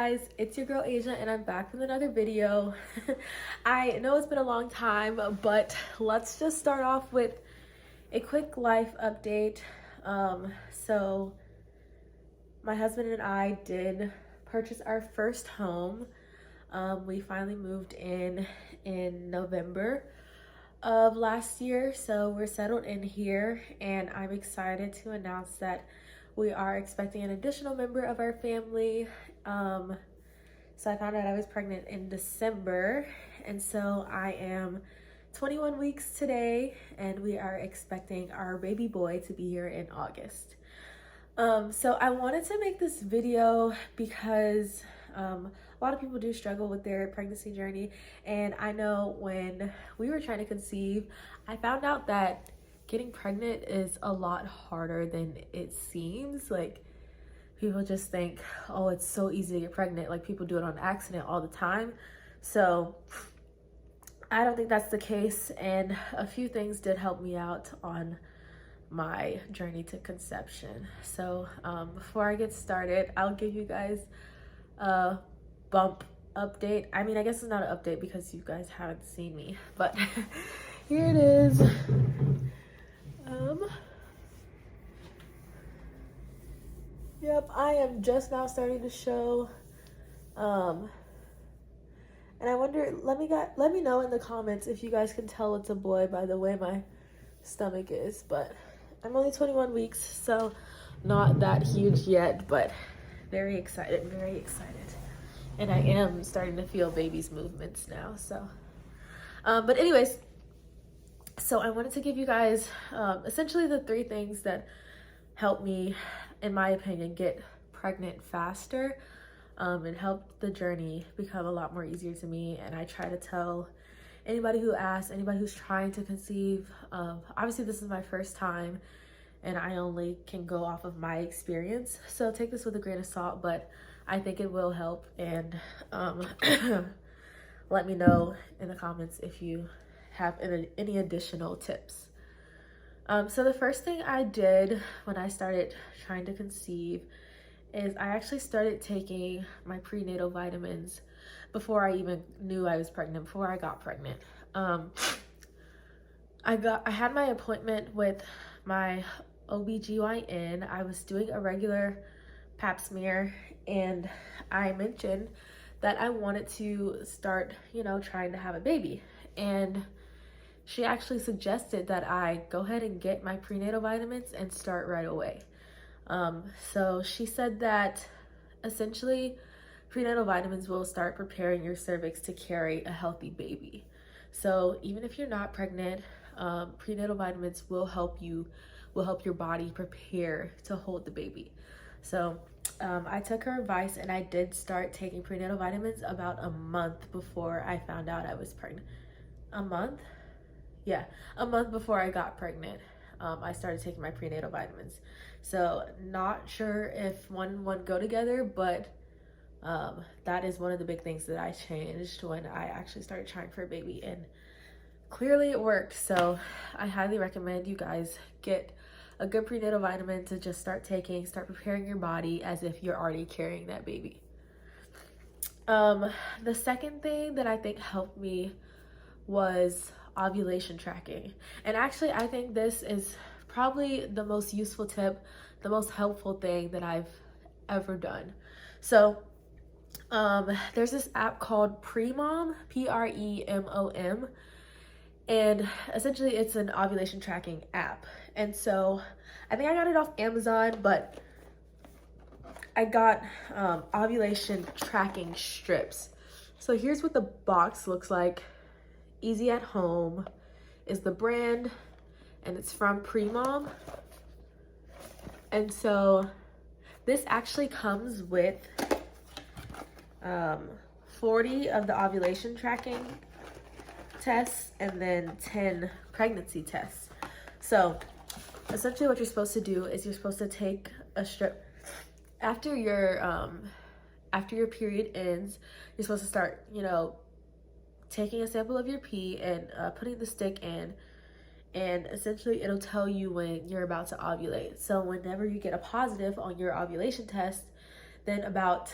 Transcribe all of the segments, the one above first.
guys, it's your girl Asia and I'm back with another video. I know it's been a long time, but let's just start off with a quick life update. So my husband and I did purchase our first home. We finally moved in November of last year, so we're settled in here, and I'm excited to announce that we are expecting an additional member of our family. So I found out I was pregnant in December, and so I am 21 weeks today, and we are expecting our baby boy to be here in August. So I wanted to make this video because a lot of people do struggle with their pregnancy journey, and I know when we were trying to conceive, I found out that getting pregnant is a lot harder than it seems. Like, people just think, oh, it's so easy to get pregnant, like people do it on accident all the time. So I don't think that's the case, and a few things did help me out on my journey to conception. So before I get started, I'll give you guys a bump update. I mean, I guess it's not an update because you guys haven't seen me, but here it is. Yep, I am just now starting to show. And I wonder, let me know in the comments if you guys can tell it's a boy by the way my stomach is. But I'm only 21 weeks, so not that huge yet, but very excited, very excited. And I am starting to feel baby's movements now, so. But anyways, so I wanted to give you guys essentially the 3 things that helped me, in my opinion, get pregnant faster and helped the journey become a lot more easier to me. And I try to tell anybody who asks, anybody who's trying to conceive, obviously this is my first time and I only can go off of my experience, so take this with a grain of salt, but I think it will help. And let me know in the comments if you have any additional tips. So the first thing I did when I started trying to conceive is I actually started taking my prenatal vitamins before I even knew I was pregnant, before I got pregnant. I had my appointment with my OBGYN. I was doing a regular pap smear, and I mentioned that I wanted to start, trying to have a baby. And she actually suggested that I go ahead and get my prenatal vitamins and start right away. So she said that essentially prenatal vitamins will start preparing your cervix to carry a healthy baby. So even if you're not pregnant, prenatal vitamins will help your body prepare to hold the baby. So I took her advice and I did start taking prenatal vitamins about a month before I found out I was pregnant. A month? Yeah, a month before I got pregnant, I started taking my prenatal vitamins. So not sure if one go together, but that is one of the big things that I changed when I actually started trying for a baby, and clearly it worked. So I highly recommend you guys get a good prenatal vitamin to just start preparing your body as if you're already carrying that baby. The second thing that I think helped me was ovulation tracking. And actually, I think this is probably the most useful tip, the most helpful thing that I've ever done. So there's this app called PREMOM, PREMOM, and essentially it's an ovulation tracking app. And so I think I got it off Amazon, but I got ovulation tracking strips. So here's what the box looks like. Easy at Home is the brand, and it's from PREMOM. And so this actually comes with 40 of the ovulation tracking tests and then 10 pregnancy tests. So essentially what you're supposed to do is you're supposed to take a strip after your period ends. You're supposed to start, taking a sample of your pee and putting the stick in, and essentially it'll tell you when you're about to ovulate. So whenever you get a positive on your ovulation test, then about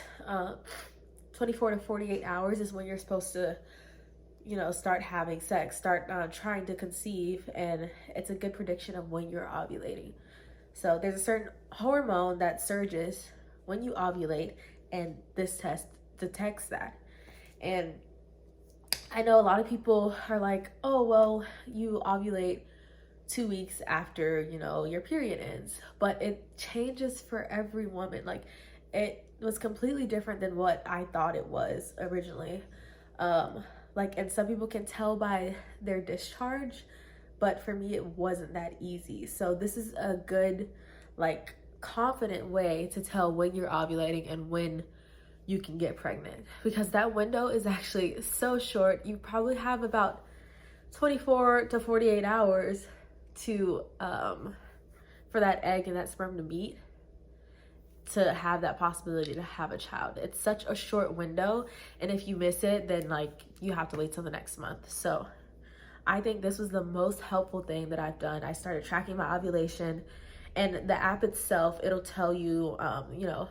24 to 48 hours is when you're supposed to, you know, start having sex, start trying to conceive, and it's a good prediction of when you're ovulating. So there's a certain hormone that surges when you ovulate, and this test detects that. And I know a lot of people are like, oh, well, you ovulate 2 weeks after, you know, your period ends, but it changes for every woman. Like, it was completely different than what I thought it was originally. Like, and some people can tell by their discharge, but for me, it wasn't that easy. So this is a good, like, confident way to tell when you're ovulating and when you can get pregnant, because that window is actually so short. You probably have about 24 to 48 hours to for that egg and that sperm to meet, to have that possibility to have a child. It's such a short window, and if you miss it, then like you have to wait till the next month. So I think this was the most helpful thing that I've done. I started tracking my ovulation, and the app itself, it'll tell you, you know,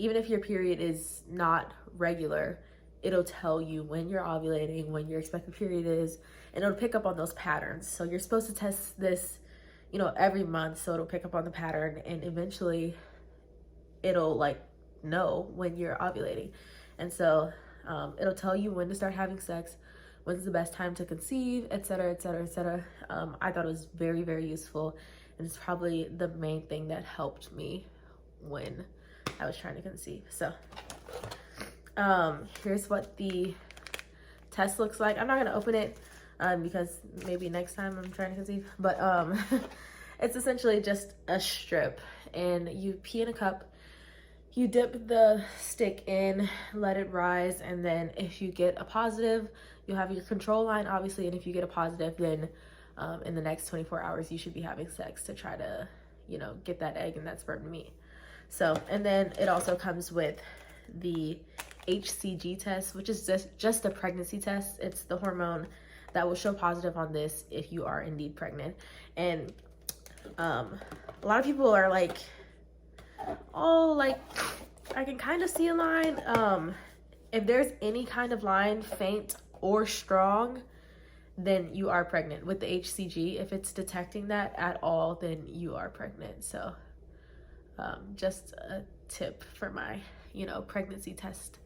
even if your period is not regular, it'll tell you when you're ovulating, when your expected period is, and it'll pick up on those patterns. So you're supposed to test this, you know, every month, so it'll pick up on the pattern, and eventually it'll like know when you're ovulating. And so it'll tell you when to start having sex, when's the best time to conceive, etc., etc., etc. I thought it was very, very useful, and it's probably the main thing that helped me when I was trying to conceive. So here's what the test looks like. I'm not gonna open it because maybe next time I'm trying to conceive, but it's essentially just a strip, and you pee in a cup, you dip the stick in, let it rise, and then if you get a positive, you have your control line, obviously, and if you get a positive, then in the next 24 hours you should be having sex to try to, you know, get that egg and that sperm to meet. So, and then it also comes with the HCG test, which is just a pregnancy test. It's the hormone that will show positive on this if you are indeed pregnant. And a lot of people are like, oh, like, I can kind of see a line. If there's any kind of line, faint or strong, then you are pregnant with the HCG. If it's detecting that at all, then you are pregnant. So just a tip for my, you know, pregnancy test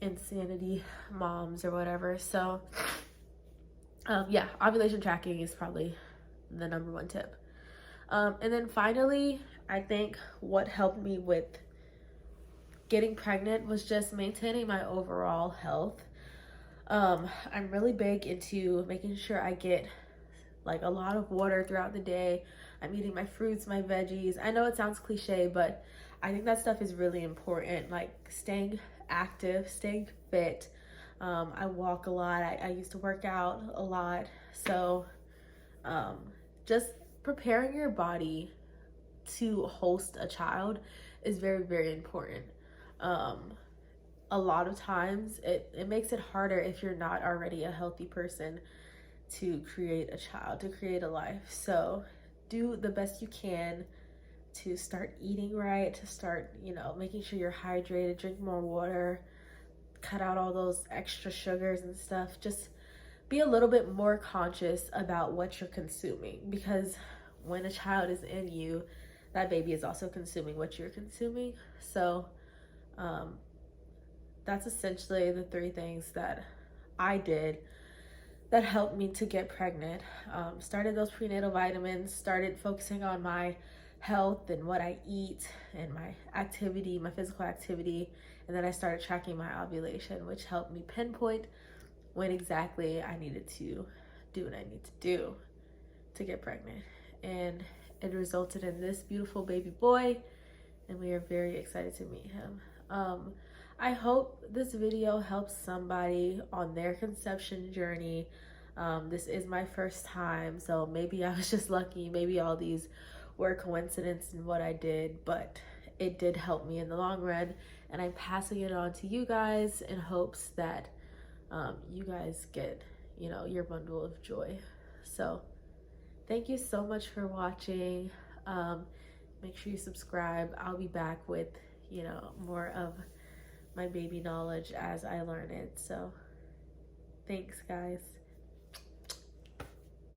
insanity moms or whatever. So yeah, ovulation tracking is probably the #1 tip. And then finally, I think what helped me with getting pregnant was just maintaining my overall health. I'm really big into making sure I get like a lot of water throughout the day. I'm eating my fruits, my veggies. I know it sounds cliche, but I think that stuff is really important. Like staying active, staying fit. I walk a lot. I used to work out a lot. So just preparing your body to host a child is very, very important. A lot of times it makes it harder if you're not already a healthy person to create a child, to create a life. So do the best you can to start eating right, to start, you know, making sure you're hydrated, drink more water, cut out all those extra sugars and stuff. Just be a little bit more conscious about what you're consuming, because when a child is in you, that baby is also consuming what you're consuming. So that's essentially the 3 things that I did that helped me to get pregnant. Started those prenatal vitamins, started focusing on my health and what I eat and my activity, my physical activity. And then I started tracking my ovulation, which helped me pinpoint when exactly I needed to do what I need to do to get pregnant. And it resulted in this beautiful baby boy, and we are very excited to meet him. I hope this video helps somebody on their conception journey. This is my first time, so maybe I was just lucky. Maybe all these were coincidence in what I did, but it did help me in the long run, and I'm passing it on to you guys in hopes that you guys get, you know, your bundle of joy. So thank you so much for watching. Make sure you subscribe. I'll be back with, you know, more of my baby knowledge as I learn it. So thanks, guys.